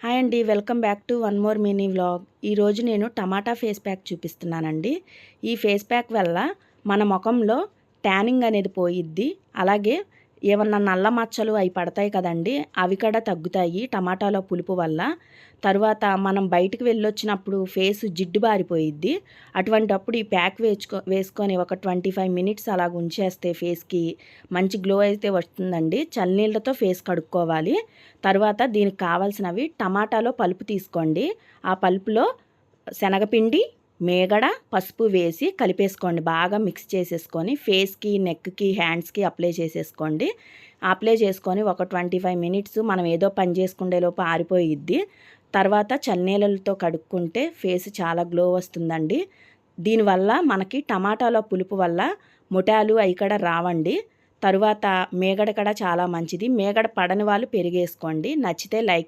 Hi అండి, welcome back to one more mini vlog. ఈరోజు నేను టమాటా ఫేస్ ప్యాక్ చూపిస్తున్నానండి. ఈ ఫేస్ ప్యాక్ వల్ల మన ముఖంలో ట్యానింగ్ అనేది పోయిద్ది. అలాగే ఏమన్నా నల్ల మచ్చలు అవి పడతాయి కదండి, అవి కూడా తగ్గుతాయి టమాటాలో పులుపు వల్ల. తర్వాత మనం బయటికి వెళ్ళొచ్చినప్పుడు ఫేస్ జిడ్డు బారిపోయిద్ది. అటువంటప్పుడు ఈ ప్యాక్ వేసుకొని ఒక 25 మినిట్స్ అలాగ ఉంచేస్తే ఫేస్కి మంచి గ్లో అయితే వస్తుందండి. చల్లనీళ్ళతో ఫేస్ కడుక్కోవాలి. తర్వాత దీనికి కావాల్సినవి టమాటాలో పలుపు తీసుకోండి. ఆ పలుపులో శనగపిండి, మేగడ, పసుపు వేసి కలిపేసుకోండి. బాగా మిక్స్ చేసేసుకొని ఫేస్కి, నెక్కి, హ్యాండ్స్కి అప్లై చేసేసుకోండి. అప్లై చేసుకొని ఒక 25 మినిట్స్ మనం ఏదో పని చేసుకునేలోపు ఆరిపోయిద్ది. తర్వాత చన్నీళ్ళతో కడుక్కుంటే ఫేస్ చాలా గ్లో వస్తుందండి. దీనివల్ల మనకి టమాటాలో పులుపు వల్ల ముటాలు అవి కూడా రావండి. తరువాత మేగడ కూడా చాలా మంచిది. మేగడ పడని వాళ్ళు పెరిగేసుకోండి. నచ్చితే లైక్